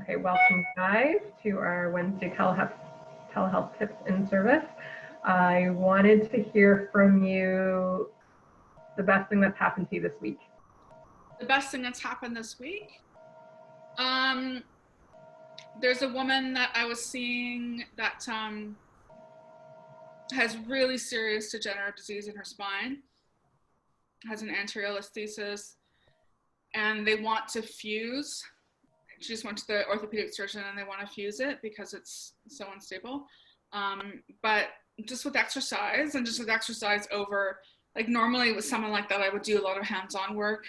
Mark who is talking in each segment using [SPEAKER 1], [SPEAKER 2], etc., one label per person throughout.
[SPEAKER 1] Okay, welcome guys to our Wednesday telehealth tips and service. I wanted to hear from you the best thing that's happened to you this week.
[SPEAKER 2] The best thing that's happened this week? There's a woman that I was seeing that has really serious degenerative disease in her spine, has an anterior listhesis, and they want to fuse. She just went to the orthopedic surgeon and they want to fuse it because it's so unstable. But just with exercise over, like normally with someone like that, I would do a lot of hands-on work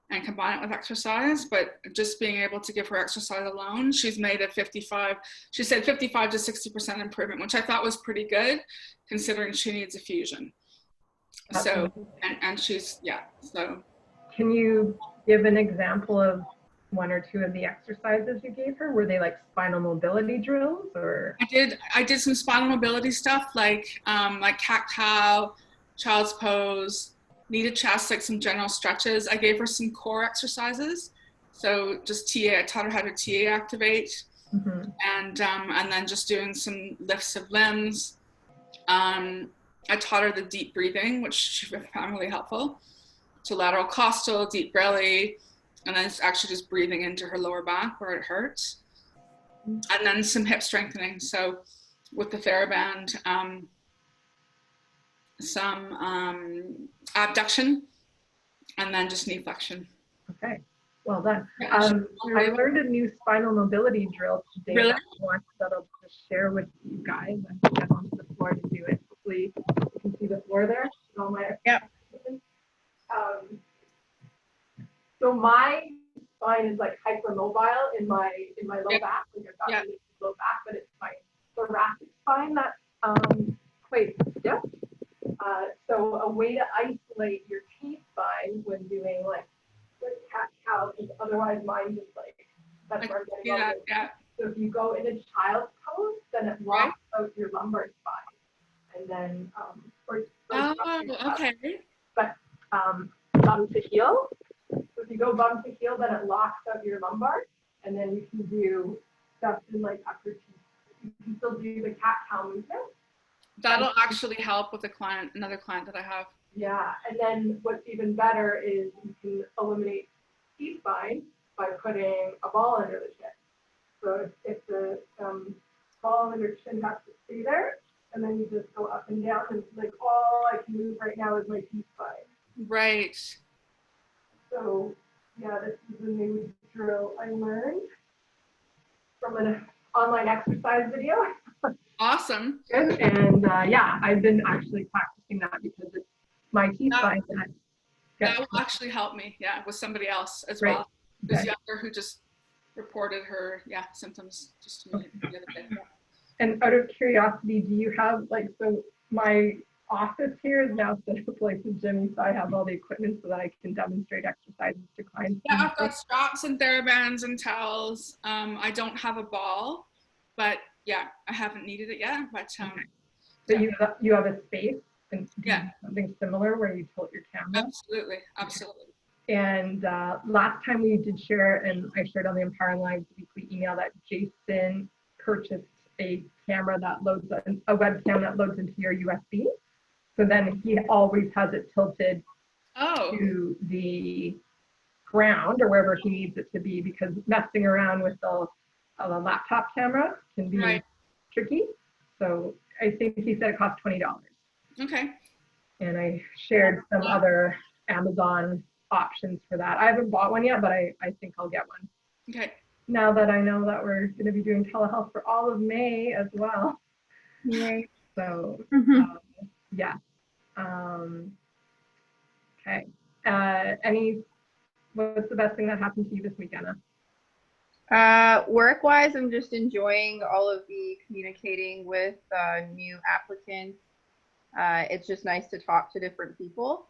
[SPEAKER 2] and combine it with exercise, but just being able to give her exercise alone, she's made a 55 to 60% improvement, which I thought was pretty good considering she needs a fusion. So, and she's, yeah, so.
[SPEAKER 1] Can you give an example of one or two of the exercises you gave her? Were they like spinal mobility drills or?
[SPEAKER 2] I did some spinal mobility stuff like cat-cow, child's pose, knee to chest, like some general stretches. I gave her some core exercises. So just TA, I taught her how to TA activate, and then just doing some lifts of limbs. I taught her the deep breathing, which she found really helpful. So lateral costal, deep belly, and then it's actually just breathing into her lower back where it hurts. And then some hip strengthening. So with the TheraBand, some abduction, and then just knee flexion.
[SPEAKER 1] Okay, well done. I learned a new spinal mobility drill today.
[SPEAKER 2] Really?
[SPEAKER 1] That I'll just share with you guys. I have to get onto the floor to do it. Hopefully you can see the floor there. All my so my spine is like hypermobile in my low back. Like I've got really low back, but it's my thoracic spine that's quite stiff. So a way to isolate your T-spine when doing like cat-cow, because otherwise mine just like, that's where I'm getting all this. So if you go in a child's pose, then it locks out your lumbar spine. And then,
[SPEAKER 2] okay.
[SPEAKER 1] But bum to heel. So if you go bum to heel, then it locks out your lumbar. And then you can do stuff in like upper teeth. You can still do the cat-cow movement.
[SPEAKER 2] That'll actually help with another client that I have.
[SPEAKER 1] Yeah, and then what's even better is you can eliminate T-spine by putting a ball under the chin. So if the ball under chin has to stay there, and then you just go up and down, and like all I can move right now is my T-spine.
[SPEAKER 2] Right.
[SPEAKER 1] So yeah, this is a new drill I learned from an online exercise video.
[SPEAKER 2] Awesome.
[SPEAKER 1] Good. And yeah, I've been actually practicing that because it's my T-spine.
[SPEAKER 2] That will actually help me, with somebody else as well. Who's younger, who just reported her, symptoms just to me the other day. Yeah.
[SPEAKER 1] And out of curiosity, do you have so my office here is now set up like the gym, so I have all the equipment so that I can demonstrate exercises to clients.
[SPEAKER 2] Yeah, I've got straps and TheraBands and towels. I don't have a ball, but I haven't needed it yet. But
[SPEAKER 1] so you have a space and something similar where you tilt your camera.
[SPEAKER 2] Absolutely.
[SPEAKER 1] And last time we did share, and I shared on the Empowering Lives weekly email that Jason purchased a camera that loads a webcam that loads into your USB. So then he always has it tilted to the ground or wherever he needs it to be, because messing around with the laptop camera can be tricky. So I think he said it cost $20.
[SPEAKER 2] Okay.
[SPEAKER 1] And I shared some other Amazon options for that. I haven't bought one yet, but I think I'll get one.
[SPEAKER 2] Okay.
[SPEAKER 1] Now that I know that we're going to be doing telehealth for all of May as well.
[SPEAKER 3] Yay.
[SPEAKER 1] So, yeah. Okay. What's the best thing that happened to you this week, Anna?
[SPEAKER 3] Work-wise, I'm just enjoying all of the communicating with new applicants. It's just nice to talk to different people.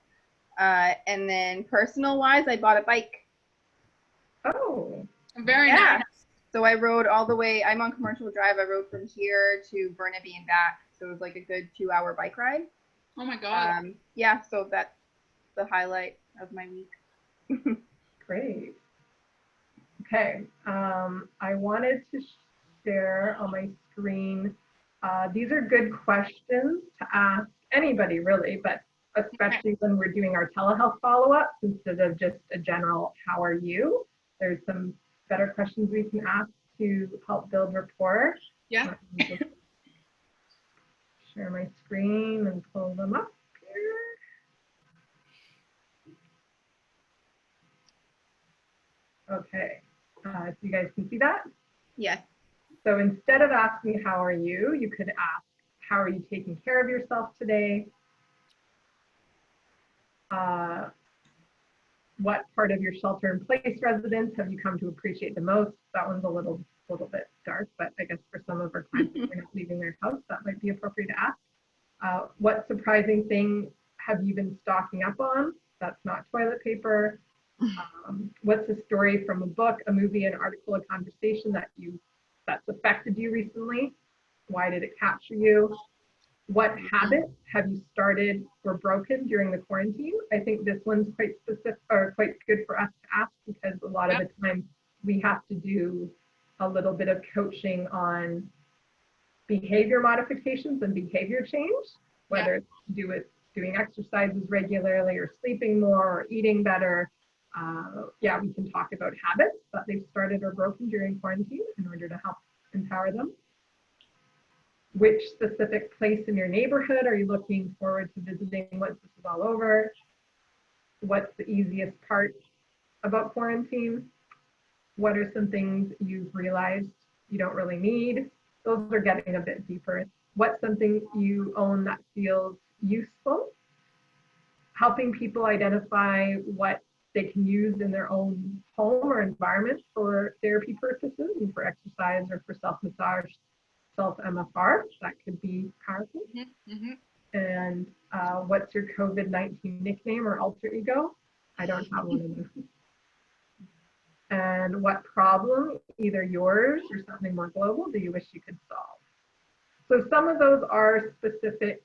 [SPEAKER 3] And then personal-wise, I bought a bike.
[SPEAKER 1] Oh,
[SPEAKER 2] very nice.
[SPEAKER 3] So I rode all the way. I'm on Commercial Drive. I rode from here to Burnaby and back. So it was like a good 2-hour bike ride.
[SPEAKER 2] Oh my God.
[SPEAKER 3] So that's the highlight of my week.
[SPEAKER 1] Great. Okay, I wanted to share on my screen. These are good questions to ask anybody really, but especially when we're doing our telehealth follow-ups instead of just a general, how are you? There's some better questions we can ask to help build rapport.
[SPEAKER 2] Yeah.
[SPEAKER 1] Let me just share my screen and pull them up here. Okay, so you guys can see that?
[SPEAKER 3] Yes.
[SPEAKER 1] So instead of asking, how are you, you could ask, how are you taking care of yourself today? What part of your shelter-in-place residence have you come to appreciate the most? That one's a little bit dark, but I guess for some of our clients, if they're not leaving their house, that might be appropriate to ask. What surprising thing have you been stocking up on? That's not toilet paper. What's a story from a book, a movie, an article, a conversation that's affected you recently? Why did it capture you? What habits have you started or broken during the quarantine? I think this one's quite specific or quite good for us to ask because a lot of the time we have to do a little bit of coaching on behavior modifications and behavior change, whether it's to do with doing exercises regularly or sleeping more or eating better. Yeah, we can talk about habits that they've started or broken during quarantine in order to help empower them. Which specific place in your neighborhood are you looking forward to visiting once this is all over? What's the easiest part about quarantine? What are some things you've realized you don't really need? Those are getting a bit deeper. What's something you own that feels useful? Helping people identify what they can use in their own home or environment for therapy purposes and for exercise or for self-massage, self-MFR, that could be powerful. And what's your COVID-19 nickname or alter ego? I don't have one of those. And what problem, either yours or something more global, do you wish you could solve? So some of those are specific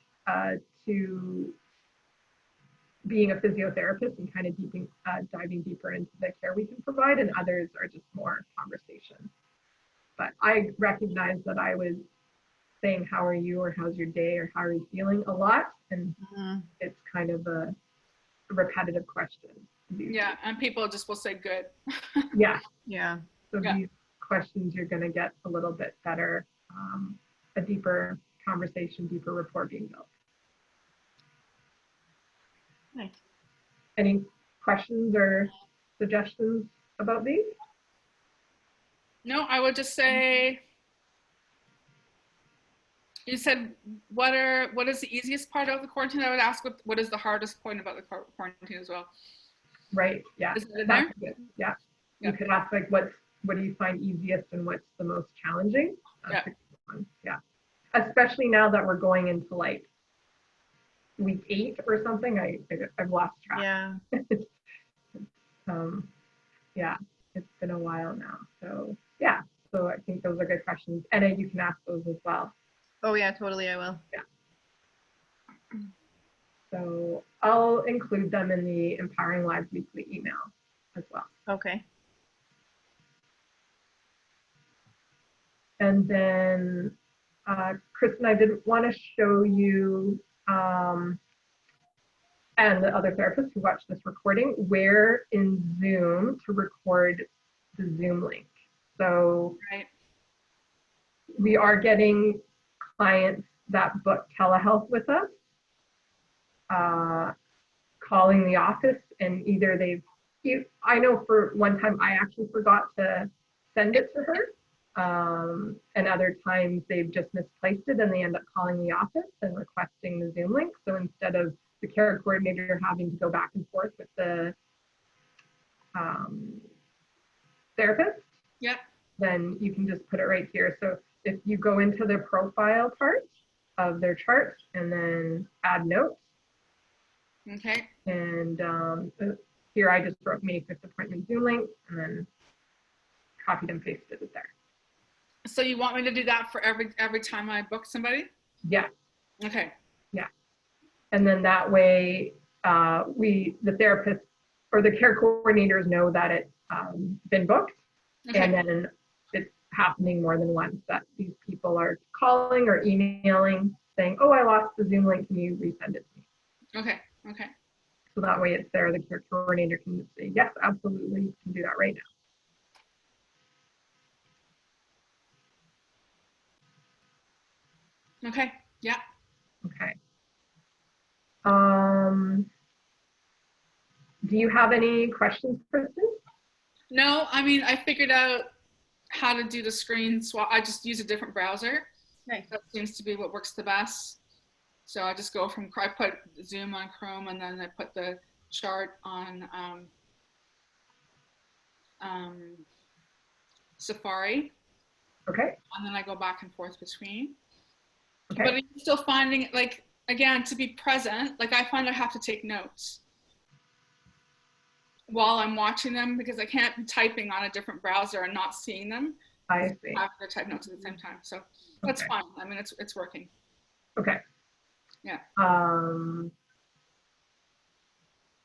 [SPEAKER 1] to being a physiotherapist and kind of diving deeper into the care we can provide, and others are just more conversation. But I recognize that I was saying, how are you, or how's your day, or how are you feeling a lot. And it's kind of a repetitive question.
[SPEAKER 2] Yeah, and people just will say good.
[SPEAKER 1] Yeah.
[SPEAKER 3] Yeah.
[SPEAKER 1] So these questions, you're going to get a little bit better, a deeper conversation, deeper rapport being built.
[SPEAKER 3] Nice.
[SPEAKER 1] Any questions or suggestions about these?
[SPEAKER 2] No, I would just say, you said, what is the easiest part of the quarantine? I would ask, what is the hardest point about the quarantine as well?
[SPEAKER 1] Right, yeah.
[SPEAKER 2] Is that in there?
[SPEAKER 1] Good. Yeah. You could ask, like, what do you find easiest and what's the most challenging? That's a good one. Yeah. Especially now that we're going into like week 8 or something. I've lost track.
[SPEAKER 3] Yeah.
[SPEAKER 1] Yeah, it's been a while now. So yeah, so I think those are good questions. And you can ask those as well.
[SPEAKER 3] Oh yeah, totally, I will.
[SPEAKER 1] Yeah. So I'll include them in the Empowering Lives Weekly email as well.
[SPEAKER 3] Okay.
[SPEAKER 1] And then Kristen, I didn't want to show you and the other therapists who watch this recording where in Zoom to record the Zoom link. So we are getting clients that book telehealth with us, calling the office, and either I know for one time I actually forgot to send it to her, and other times they've just misplaced it and they end up calling the office and requesting the Zoom link. So instead of the care coordinator having to go back and forth with the therapist, then you can just put it right here. So if you go into their profile part of their chart and then add notes.
[SPEAKER 2] Okay.
[SPEAKER 1] And here I just wrote May 5th appointment Zoom link and then copied and pasted it there.
[SPEAKER 2] So you want me to do that for every time I book somebody?
[SPEAKER 1] Yeah.
[SPEAKER 2] Okay.
[SPEAKER 1] Yeah. And then that way the therapist or the care coordinators know that it's been booked,
[SPEAKER 2] Okay.
[SPEAKER 1] And then it's happening more than once that these people are calling or emailing saying, oh, I lost the Zoom link, can you resend it to me?
[SPEAKER 2] Okay. Okay.
[SPEAKER 1] So that way it's there, the care coordinator can say, yes, absolutely, you can do that right
[SPEAKER 2] now. Okay. Yeah.
[SPEAKER 1] Okay. Do you have any questions, Kristen?
[SPEAKER 2] No, I mean, I figured out how to do the screen swap. I just use a different browser.
[SPEAKER 3] Nice.
[SPEAKER 2] That seems to be what works the best. So I just go from, I put Zoom on Chrome and then I put the chart on Safari.
[SPEAKER 1] Okay.
[SPEAKER 2] And then I go back and forth between.
[SPEAKER 1] Okay.
[SPEAKER 2] But I'm still finding, like, again, to be present, like I find I have to take notes while I'm watching them because I can't be typing on a different browser and not seeing them.
[SPEAKER 1] I see.
[SPEAKER 2] I have to type notes at the same time. So that's
[SPEAKER 1] Okay.
[SPEAKER 2] fine. I mean, it's working.
[SPEAKER 1] Okay.
[SPEAKER 2] Yeah.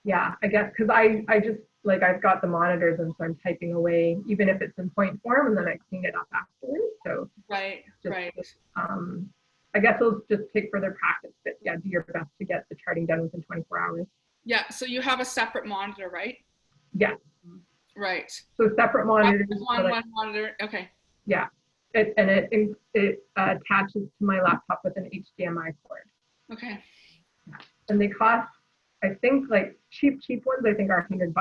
[SPEAKER 1] Yeah, I guess because I just like I've got the monitors and so I'm typing away even if it's in point form and then I clean it up afterwards. So
[SPEAKER 2] right, right.
[SPEAKER 1] I guess it'll just take further practice, but yeah, do your best to get the charting done within 24 hours.
[SPEAKER 2] Yeah. So you have a separate monitor, right?
[SPEAKER 1] Yeah.
[SPEAKER 2] Right.
[SPEAKER 1] So separate monitors.
[SPEAKER 2] One monitor. Okay.
[SPEAKER 1] Yeah. It attaches to my laptop with an HDMI cord.
[SPEAKER 2] Okay.
[SPEAKER 1] And they cost, I think, like cheap ones, I think are $100,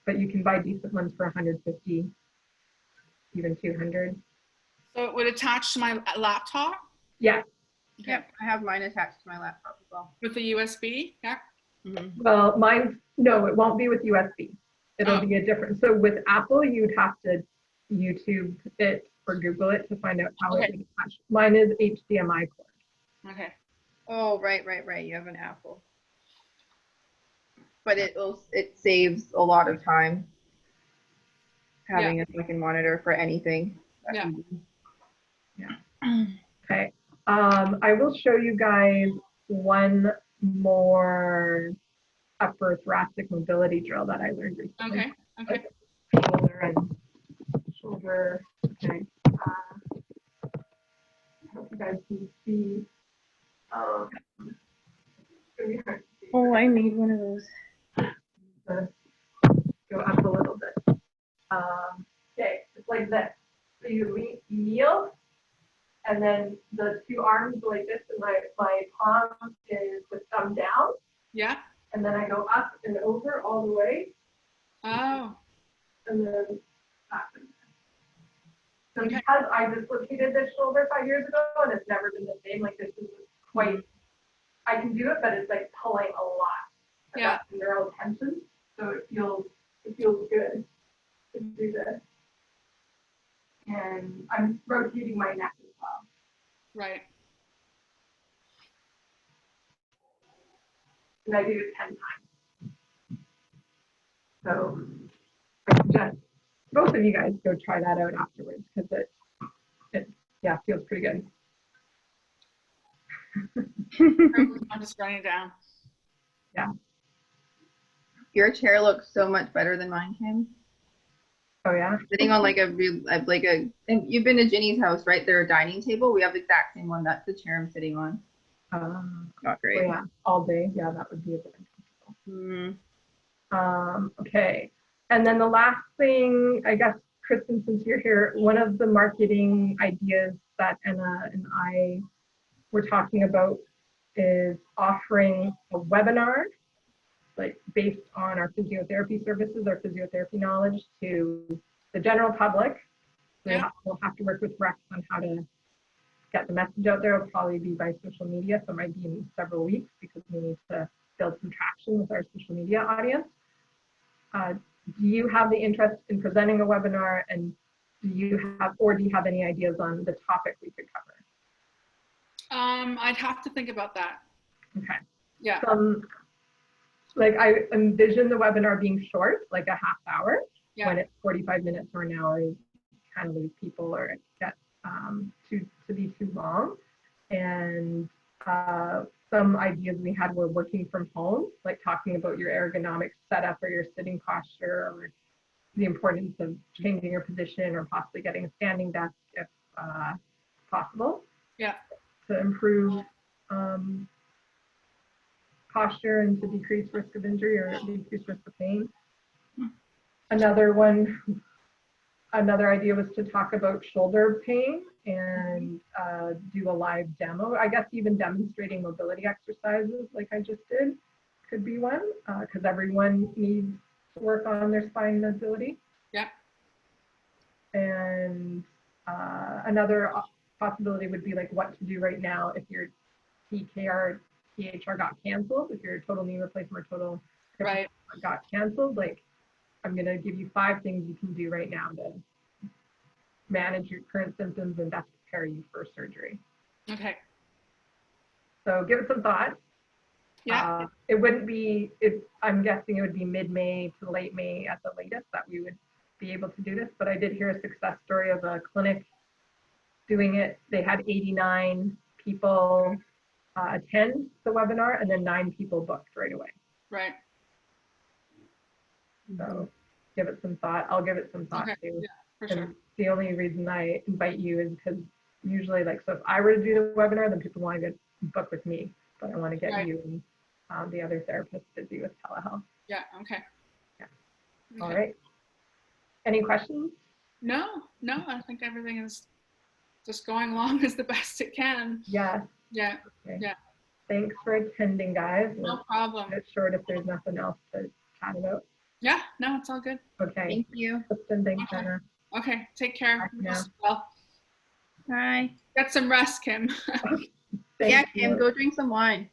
[SPEAKER 1] but you can buy decent ones for 150, even 200.
[SPEAKER 2] So it would attach to my laptop?
[SPEAKER 1] Yeah.
[SPEAKER 2] Okay.
[SPEAKER 3] Yep, I have mine attached to my laptop as well.
[SPEAKER 2] With the USB? Yeah.
[SPEAKER 3] Mm-hmm.
[SPEAKER 1] Well, mine, no, it won't be with USB. It'll be a different. So with Apple, you'd have to YouTube it or Google it to find out how it would attach. Mine is HDMI cord.
[SPEAKER 2] Okay.
[SPEAKER 3] Oh, right. You have an Apple. But it saves a lot of time having a second monitor for anything.
[SPEAKER 2] Yeah.
[SPEAKER 1] Yeah. Okay. I will show you guys one more upper thoracic mobility drill that I learned recently.
[SPEAKER 2] Okay. Okay.
[SPEAKER 1] Shoulder and shoulder. Okay. I hope you guys can see.
[SPEAKER 3] Oh, I need one of those.
[SPEAKER 1] Go up a little bit. Okay, it's like this. So you kneel, and then the two arms go like this, and my palm is the thumb down.
[SPEAKER 2] Yeah.
[SPEAKER 1] And then I go up and over all the way.
[SPEAKER 2] Oh.
[SPEAKER 1] And then back. So because I dislocated this shoulder 5 years ago, and it's never been the same, like this is quite, I can do it, but it's like pulling a lot.
[SPEAKER 2] Yeah.
[SPEAKER 1] That's neural tension. So it feels good to do this. And I'm rotating my neck as well.
[SPEAKER 2] Right.
[SPEAKER 1] And I do it 10 times. So I suggest both of you guys go try that out afterwards because it feels pretty good.
[SPEAKER 2] I'm just writing it down.
[SPEAKER 1] Yeah.
[SPEAKER 3] Your chair looks so much better than mine, Kim.
[SPEAKER 1] Oh yeah.
[SPEAKER 3] Sitting on and you've been to Ginny's house, right? Their dining table. We have the exact same one. That's the chair I'm sitting on. Not great.
[SPEAKER 1] Oh, yeah, all day. Yeah, that would be a bit uncomfortable. Okay. And then the last thing, I guess, Kristen, since you're here, one of the marketing ideas that Anna and I were talking about is offering a webinar, like based on our physiotherapy services, our physiotherapy knowledge to the general public. We'll have to work with Rex on how to get the message out there. It'll probably be by social media, so it might be in several weeks because we need to build some traction with our social media audience. Do you have the interest in presenting a webinar, and do you have any ideas on the topic we could cover?
[SPEAKER 2] I'd have to think about that.
[SPEAKER 1] Okay.
[SPEAKER 2] Yeah.
[SPEAKER 1] Like I envision the webinar being short, like a half hour.
[SPEAKER 2] Yeah.
[SPEAKER 1] When it's 45 minutes or an hour, you kind of lose people or it gets to be too long. And some ideas we had were working from home, like talking about your ergonomic setup or your sitting posture or the importance of changing your position or possibly getting a standing desk if possible.
[SPEAKER 2] Yeah.
[SPEAKER 1] To improve posture and to decrease risk of injury or decrease risk of pain. Another idea was to talk about shoulder pain and do a live demo. I guess even demonstrating mobility exercises like I just did could be one, because everyone needs to work on their spine mobility.
[SPEAKER 2] Yeah.
[SPEAKER 1] And another possibility would be like what to do right now if your THR got canceled, if your total knee replacement or total hip
[SPEAKER 2] Right.
[SPEAKER 1] got canceled. Like, I'm going to give you 5 things you can do right now to manage your current symptoms and best prepare you for surgery.
[SPEAKER 2] Okay.
[SPEAKER 1] So give it some thought.
[SPEAKER 2] Yeah.
[SPEAKER 1] It wouldn't be, I'm guessing it would be mid-May to late May at the latest that we would be able to do this. But I did hear a success story of a clinic doing it. They had 89 people attend the webinar and then 9 people booked right away.
[SPEAKER 2] Right.
[SPEAKER 1] So give it some thought. I'll give it some thought too.
[SPEAKER 2] Yeah, for
[SPEAKER 1] And
[SPEAKER 2] sure.
[SPEAKER 1] the only reason I invite you is because usually, like, so if I were to do the webinar, then people want to get booked with me, but I want to get
[SPEAKER 2] Right.
[SPEAKER 1] you and the other therapists busy with telehealth.
[SPEAKER 2] Yeah. Okay.
[SPEAKER 1] Yeah.
[SPEAKER 2] Okay.
[SPEAKER 1] All right. Any questions?
[SPEAKER 2] No, I think everything is just going along as the best it can.
[SPEAKER 1] Yes.
[SPEAKER 2] Yeah.
[SPEAKER 1] Okay.
[SPEAKER 2] Yeah.
[SPEAKER 1] Thanks for attending, guys.
[SPEAKER 2] No problem.
[SPEAKER 1] It's short if there's nothing else to chat about.
[SPEAKER 2] Yeah. No, it's all good.
[SPEAKER 1] Okay.
[SPEAKER 3] Thank you.
[SPEAKER 1] Thanks,
[SPEAKER 2] Okay.
[SPEAKER 1] Anna.
[SPEAKER 2] Okay. Take care.
[SPEAKER 1] Bye now.
[SPEAKER 2] Well,
[SPEAKER 3] Bye.
[SPEAKER 2] get some rest, Kim.
[SPEAKER 1] Thank
[SPEAKER 3] Yeah, Kim,
[SPEAKER 1] you.
[SPEAKER 3] go drink some wine.